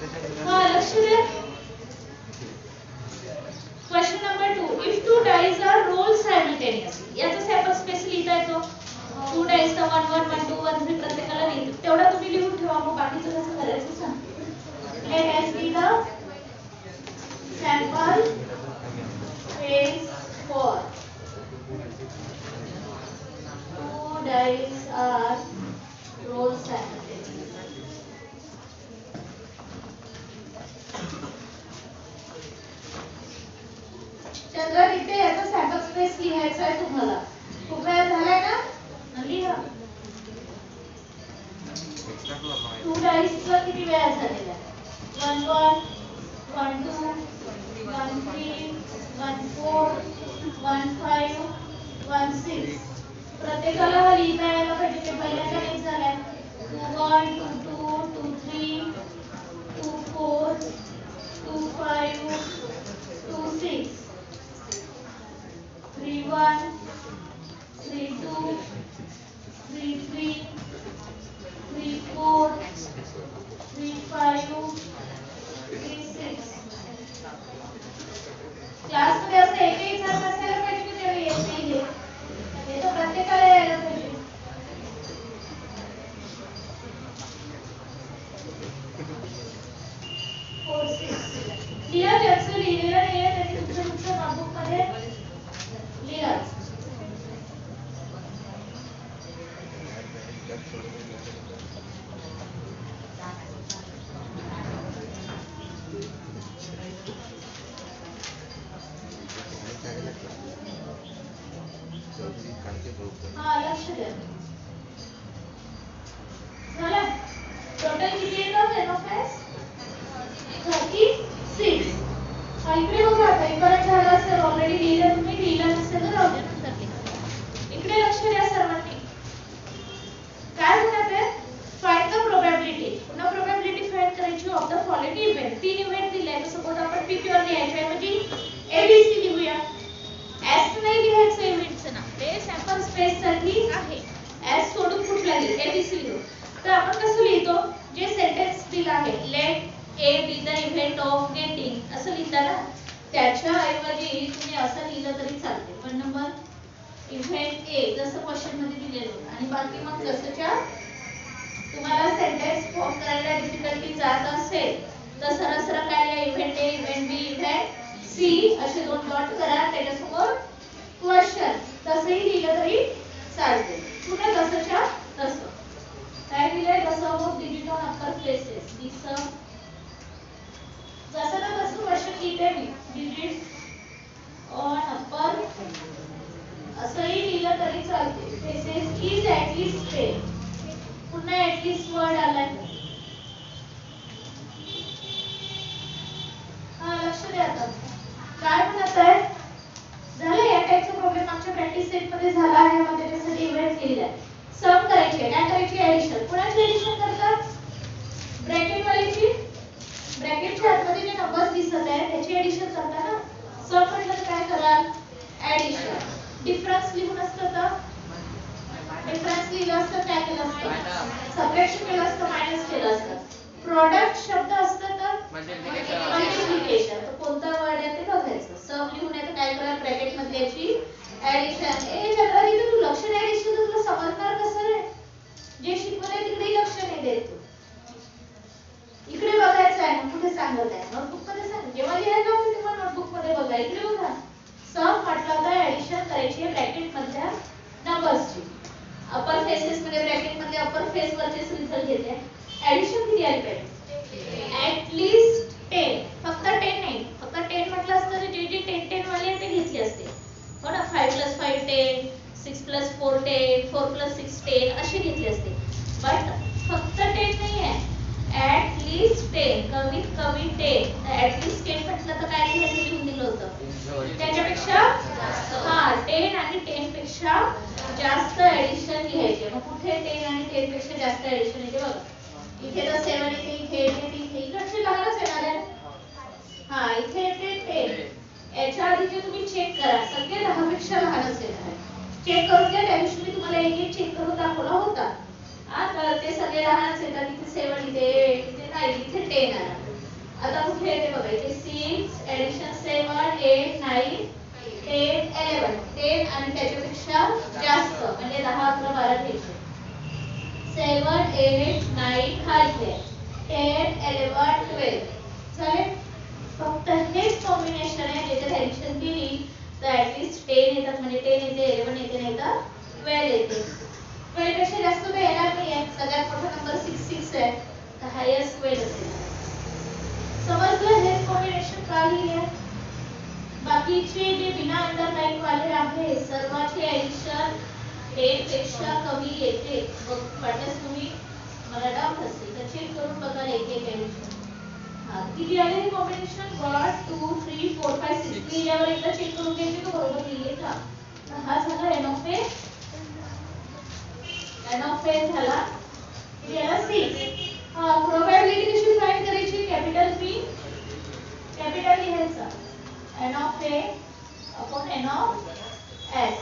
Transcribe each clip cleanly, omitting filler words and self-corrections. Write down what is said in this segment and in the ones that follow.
हाँ लक्ष दे। Question number 2, if two dice are rolled simultaneously, याचा सॅम्पल स्पेस लिहिता येतो. 2 डाइस चा 1 1 1 2 1 3 प्रत्येकाला लिहितो. तेवढा तुम्ही लिहून ठेवा, मग बाकीचं कसं करायचं सांग. Let us be the sample space for 2 dice are rolled simultaneously. चंद्र इथे याचा सॅम्पल स्पेस लिहायचा आहे तुम्हाला. खूप वेळ झालाय ना, लिहा. 2 डाइस चा किती वेळ झालेला आहे. 1 1 1 2 1 3 1 4 1 5 1 6. प्रत्येकाला हा लिहिता यायला पाहिजे. ते पहिल्याचा एक झालाय. 2 1 2 2 2 3 2 4 2 5 2 6 3 1 3 2 3 3 3 4 3 5 3 6. क्लास मध्ये असं एकही जण नसायला पाहिजे की त्याला येत नाही. हे तर प्रत्येकाला यायला पाहिजे. लिहा. ज्याचं लिहिलेलं नाहीये त्यांनी तुमच्या नोटबुक मध्ये लिहा. हाँ लक्ष द्या. झालं. टोटल किती येतात एनओएस 36. इकडे बघा. आता इकडे झालं असेल. ऑलरेडी लिहिलं तुम्ही. लिहिलं नसेल तर राहू द्या, नंतर लिहा. इकडे लक्ष द्या सर्वांनी. काय म्हणत आहे. Find the probability. पुन्हा प्रोबॅबिलिटी फाइंड करायची of the following event. 3 event दिले. तर सपोज आपण पी क्यू आर लिहायचे आहे म्हणजे एबीसी लिहूया. एस नाही लिहायचं इव्हेंटचं नाव. ते सॅम्पल स्पेस साठी आहे. एस सोडून कुठलाही एबीसी लिहू. तर आपण कसं लिहितो. जे सेंटेन्स दिलं आहे. Let A be the event of getting असं लिहिता ना. त्याच्या ऐवजी तुम्ही असं लिहिलं तरी चालते. पण नंबर इव्हेंट ए जसं क्वेश्चन मध्ये दिलेलं होतं. आणि बाकी मग जसंच्या तुम्हाला सेंटेन्स फॉर्म करायला डिफिकल्टी जात असेल तर सरळ सरळ काय लिहा. इव्हेंट ए इव्हेंट बी इव्हेंट सी असे 2 डॉट करा. त्याच्यासमोर क्वेश्चन तसंही लिहिलं तरी चालते. पुन्हा जसंच्या तसं काय दिलंय. जसं of digit on upper places. जसं ना तसं क्वेश्चन लिहिते मी. डिजिट ऑन अप्पर असंही लिहिलं तरी चालते. Places is at least 10. पुन्हा ऍटलीस्ट वर्ड आलाय. हा लक्ष द्या. आता काय म्हणत आहे. झालं. या टाइपचा प्रॉब्लेम आमच्या प्रॅक्टिस सेट मध्ये झाला आहे. मग त्याच्यासाठी इव्हेंट लिहिलाय. सम करायची आहे. काय करायची. ऍडिशन. कोणाची ऍडिशन करतात. ब्रॅकेट वालीची. ब्रॅकेटच्या आतमध्ये जे नंबर्स दिसत आहेत त्याची ऍडिशन करता ना. सम म्हटलं तर काय कराल. ऍडिशन. डिफरन्स लिहून असतं तर डिफरन्स लिहिलं असतं. काय केलं असतं. सबट्रॅक्शन केलं असतं. मायनस केलं असतं. प्रोडक्ट शब्द असतं तर मल्टिप्लिकेशन. तर कोणता वर्ड आहे ते बघायचं. सम लिहून आहे तर काय कराल. ब्रॅकेट मध्ये याची ऍडिशन. ए चंद्रा इथे तू लक्ष नाही दिसलं तर तुला समजणार कसं रे. जे शिकवलंय तिकडे लक्ष नाही देत तू. इकडे बघायचं आहे ना. कुठे सांगत आहे. नोटबुक मध्ये सांग. जेव्हा लिहायला होतं तेव्हा नोटबुक मध्ये बघा. इकडे बघा. सम म्हटलं तर ऍडिशन करायची आहे ब्रॅकेट मधल्या नंबर्सची. अपर फेसेस मध्ये ब्रॅकेट मध्ये अपर फेस वरचे रिझल्ट घेते. ऍडिशन किती आली पाहिजे. ऍटलीस्ट 10. फक्त 10 नाही. फक्त 10 म्हटलं असतं तर जे 10 वाले ते घेतले असते. हो ना. 5 + 5 10 6 + 4 10 4 + 6 10 असे घेतले असते. बट फक्त 10 नाही आहे. ऍटलीस्ट 10. कमीत कमी 10. ऍटलीस्ट 10 म्हटलं तर काय लिहायचं लिहून दिलं होतं. त्याच्यापेक्षा हा 10 आणि 10 पेक्षा जास्त ऍडिशन लिहायचे. मग कुठे 10 आणि 10 पेक्षा जास्त ऍडिशन येते बघा. इथे तर 7 येते. इथे येते. इथे इकडचे लहानच येणार आहे. हा इथे येते 10. याच्या आधी जे तुम्ही चेक करा सगळे 10 पेक्षा लहानच येणार आहे. चेक करून घ्या. त्या दिवशी मी तुम्हाला एक चेक करून दाखवला होता. तर ते सगळे लहानच येतात. इथे 7 इथे 8 इथे नाही. इथे 10 आला. आता कुठे येते बघायचे 6 ऍडिशन 7 8 9 10 11 10 आणि त्याच्यापेक्षा जास्त म्हणजे 10 11 12 घ्यायचे 7 8 9 हा इथे 10 11 12 झाले फक्त हेच कॉम्बिनेशन आहे ज्याच्यात ऍडिशन केली तर ऍटलीस्ट 10 येतात म्हणजे 10 येते 11 येते नाही तर 12 येते 12 पेक्षा जास्त तर येणार नाही आहे सगळ्यात मोठा नंबर 6 आहे तर हायेस्ट 12 असेल समजलं हेच कॉम्बिनेशन का लिहिले बाकीचे जे बिना अंडरलाइन वाले आहे सर्वांचे ऍडिशन 10 पेक्षा कमी येते वाटल्यास तुम्ही मला डाऊट असेल तर चेक करून बघा एक एक ऍडिशन किती आले हे कॉम्बिनेशन 1 2 3 4 5 6 लिहिल्यावर एकदा चेक करून घ्यायचे तो बरोबर लिहिले का हा झाला एन ऑफ ए झाला किती आला 6 प्रोबॅबिलिटी कशी फाइंड करायची कॅपिटल पी कॅपिटल लिहायचा N of A upon N of S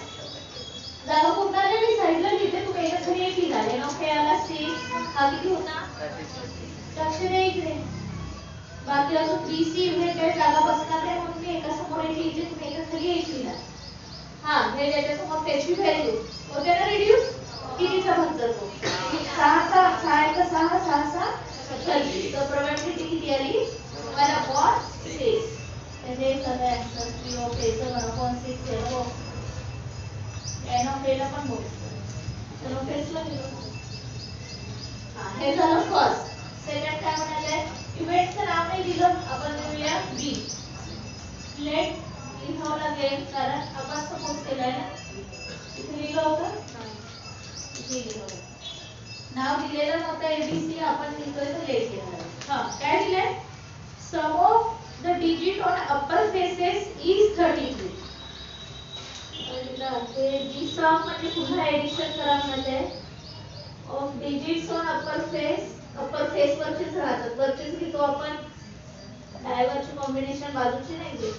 जागा पूर्ण आले मी साइडला लिहिले तुम्ही एका खाली एक लिहा एन ऑफ ए आला 6 हा किती होता 36 लक्ष द्या इकडे बाकी अजून बीसी इव्हेंट आहे जागा बसणार नाही म्हणून मी एका समोर एक लिहिते तुम्ही एका खाली एक लिहा हा हे ज्याच्या समोर त्याची व्हॅल्यू होते ना रिड्यूस कितीचा भाग जातो 6 तर प्रोबॅबिलिटी किती आली 1/6 म्हणजे सगळं आन्सर पी ऑफ ए चं 1/6 आहे एन ऑफ ए ला पण बोलतो एन ऑफ एस ला गेलो हे झालं फर्स्ट सेकंड काय म्हणाले इव्हेंटचं नाव नाही दिलं आपण लिहूया बी लेट लिहावं लागेल कारण आपण सपोज केलाय ना इथे लिहिलं होतं इथे लिहिलं होतं नाव दिलेलं नव्हतं एबीसी आपण लिहितोय तर लेट लिहिणार हां काय दिलंय sum of the digit on upper faces is 33 जी सम म्हणजे पुन्हा एडिशन करा म्हणजे of digits on upper face वरचेच राहतात वरचेच घेतो आपण डायवरची कॉम्बिनेशन बाजूची नाही घेत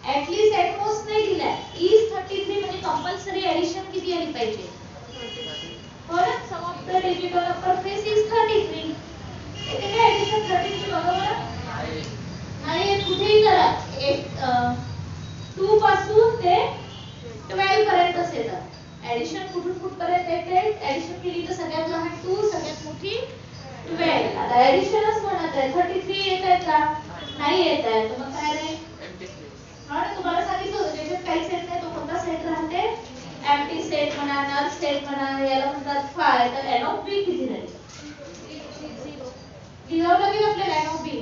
ऍटलीस्ट ऍटमोस्ट नाही दिलाय इज 33 म्हणजे कंपल्सरी एडिशन किती आली पाहिजे हो ना sum of the digit on upper face is 33 इथे काय एडिशन 33 बरोबर नाही कुठेही करा 2 पासून ते 12 पर्यंतच येतात ऍडिशन कुठून कुठपर्यंत येते ऍडिशन केली तर सगळ्यात लहान 2 सगळ्यात मोठी 12 आता ऍडिशनच म्हणत आहे 33 येत आहे का नाही येत आहे तर मग काय रे हा ना तुम्हाला सांगितलं होतं ज्याच्यात काही सेट नाही तो कोणता सेट राहते एम्प्टी सेट म्हणा नल सेट म्हणा याला म्हणतात 5 तर एन ऑफ बी किती राहील 0 लिहावं लागेल आपल्याला एन ऑफ बी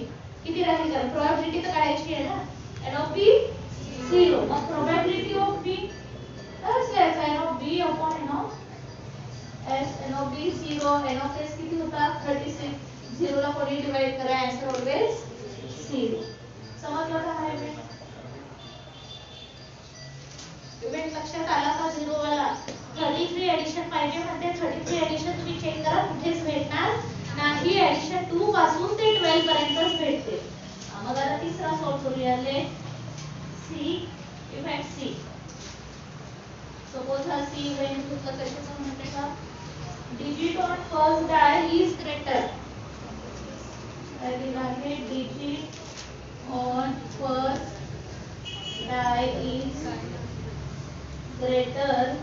किती राहील कारण प्रोबॅबिलिटी तर काढायची आहे ना एन ऑफ बी 0 मग प्रोबॅबिलिटी ऑफ बी तरच लिहायचा N of B upon N of S N of B 0 N of S किती होता 36 0 ला कोणी डिवाइड करा आन्सर ऑलवेज 0 समजलं का हा इव्हेंट लक्षात आला का 0 वाला 33 एडिशन पाहिजे म्हणते 33 एडिशन तुम्ही चेक करा कुठेच भेटणार नाही एडिशन 2 पासून ते 12 पर्यंतच भेटते मग आता तिसरा सॉल्व करूया ले सी इव्हेंट सी सपोज हा सी इव्हेंट तुमचा कशाचं म्हणते का digit on first die is greater आहे digit on first die is greater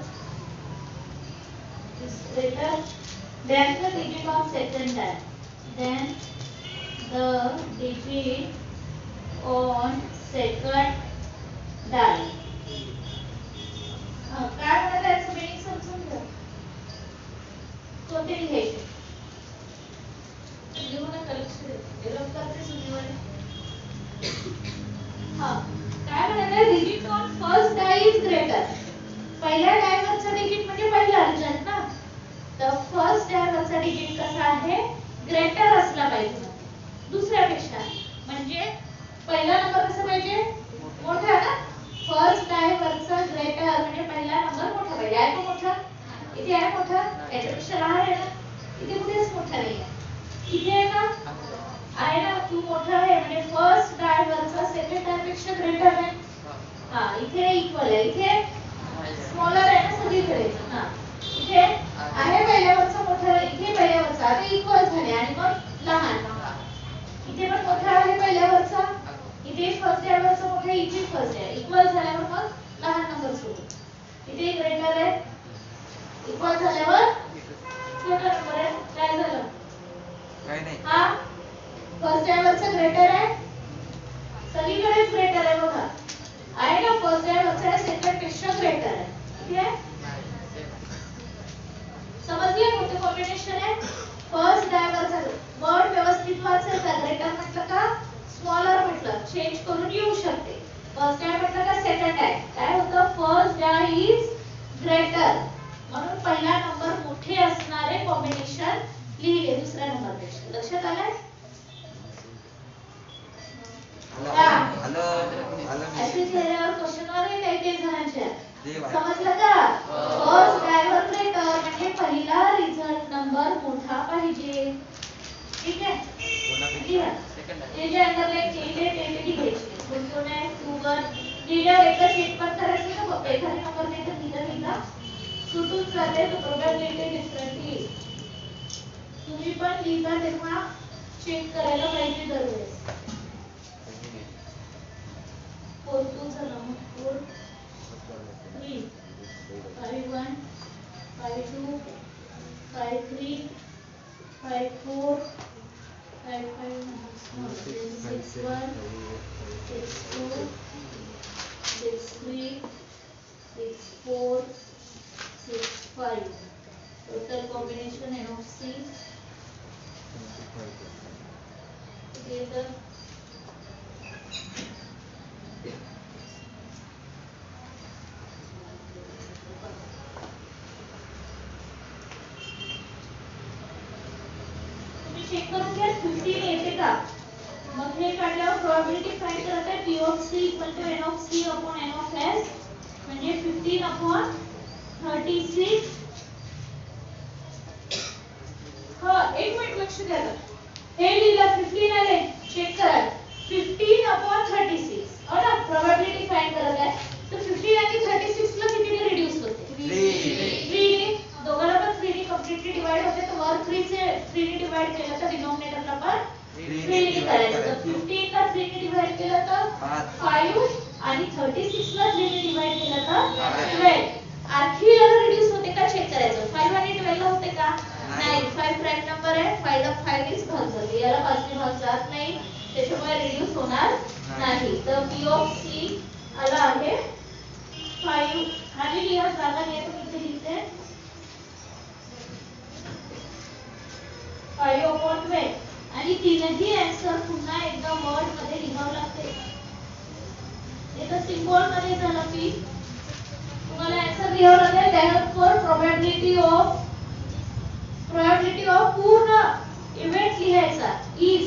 than the digit on second die then the digit on second die काय म्हणत आहे याचं meaning समजून घ्या कोणते लिहायचे लिहू नका लक्ष दे रफ करते सुनीवाले हा काय म्हणाले digit on first die is greater पहिल्या डायवरचा डिजिट म्हणजे पहिला अर्जंट ना तर फर्स्ट डायवरचा डिजिट कसा आहे ग्रेटर असला पाहिजे दुसऱ्यापेक्षा म्हणजे पहिला नंबर कसा पाहिजे मोठा ना फर्स्ट डायवरचा ग्रेटर म्हणजे पहिला नंबर मोठा पाहिजे आहे तो मोठा इथे आहे मोठा याच्यापेक्षा लहान आहे ना इथे कुठेच मोठा नाही आहे इथे आहे का आहे ना तू मोठा आहे म्हणजे फर्स्ट डायवरचा सेकंड डायपेक्षा ग्रेटर आहे हा इथे इक्वल आहे इथे स्मॉलर आहे ना सगळीकडे हा इथे आहे पहिल्यावरचा मोठा इथे पहिल्यावरचा आता इक्वल झाले आणि मग लहान इथे पण मोठा फर्स्ट आहे. इक्वल झाल्यावर मग लहान नंबर सोडू. किती ग्रेटर आहे? इक्वल झाल्यावर छोटा नंबर आहे. काय झालं? काय नाही. हा फर्स्ट आहे वरचा ग्रेटर आहे. सगळीकडेच ग्रेटर आहे बघा. आहे ना, फर्स्ट आहे वरचा सेकंड पेक्षा ग्रेटर आहे. ठीक आहे, समजले कोणते कॉम्बिनेशन आहे? फर्स्ट डायव्हर्जन वर्ड व्यवस्थित वाचायचा. ग्रेटर म्हटलं का स्मॉलर म्हटलं चेंज करून येऊ शकते. फर्स्ट डाय म्हटलं का सेकंड डाय काय होतं? फर्स्ट डाय इज ग्रेटर म्हणून पहिला नंबर मोठे असणारे कॉम्बिनेशन लिहिले दुसऱ्या नंबर पेक्षा. लक्षात आलंय? असे चेहऱ्यावर क्वेश्चन आहे काही जणांच्या. समजलं का? फर्स्ट डायव्हर ग्रेटर म्हणजे पहिला रिझल्ट नंबर मोठा पाहिजे. ठीक आहे, ते जे अंडरलाईन केले ते लिहायचे. कोण आहे? गुगल लिहिल्यावर एकदा चेक पण करायचं ना. फक्त एखादी नंबर नाही तर लिहिला सुटून जाते. तो प्रोबॅबिलिटी डिफरंटली तुम्ही पण लिहिता तेव्हा चेक करायला पाहिजे दरवेळेस. 4 2 झालं मग 4 3 5 1 5 2 5 3 5 4 5 5 6 1 6 2 6 3 6 4 6 5 total combination N of C together check करून घ्या 15 येते का. मग हे काढल्यावर प्रोबॅबिलिटी फाइंड करत आहे. P of C equal to N of C upon N of S म्हणजे 15 upon 36. हा एक मिनिट लक्ष द्या. हे लिहिलं 15 आले चेक करा. 15 upon 36 और ना प्रोबॅबिलिटी फाइंड करत आहे. तर 15 आणि 36 ला कितीने रिड्यूस होते? 3 ने. दोघांना पण 3 ने कंप्लीटली डिवाइड होते. तर वर 3 से 3 ने डिवाइड केलं तर डिनोमिनेटरला पण 3 ने करायचं. तर 15 ला 3 ने डिवाइड केलं तर 5 आणि 36 ला 3 ने डिवाइड केलं तर 12. आणखी याला रिड्यूस होते का चेक करायचं. 5 आणि 12 ला होते का? नाही. 5 प्राइम नंबर आहे. 5 ला 5 इज भाग जाते. याला 5 ने भाग जात नाही. त्याच्यामुळे रिड्यूस होणार नाही. तर P of C आला आहे 5. खाली लिहा जागा नाही तर इथे लिहिते 5 upon 12. आणि तीनही आन्सर पुन्हा एकदा वर्ड मध्ये लिहावं लागते. हे तर सिम्बॉल मध्ये झालं की तुम्हाला आन्सर लिहावं लागेल. त्यानंतर प्रोबॅबिलिटी ऑफ पूर्ण इव्हेंट लिहायचा. इज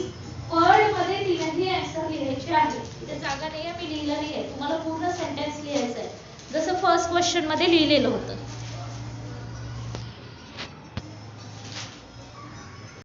वर्ड मध्ये तीनही आन्सर लिहायचे आहे. इथे जागा नाहीये मी लिहिलं नाहीये. तुम्हाला पूर्ण सेंटेन्स लिहायचं आहे जसं फर्स्ट क्वेश्चन मध्ये लिहिलेलं होतं.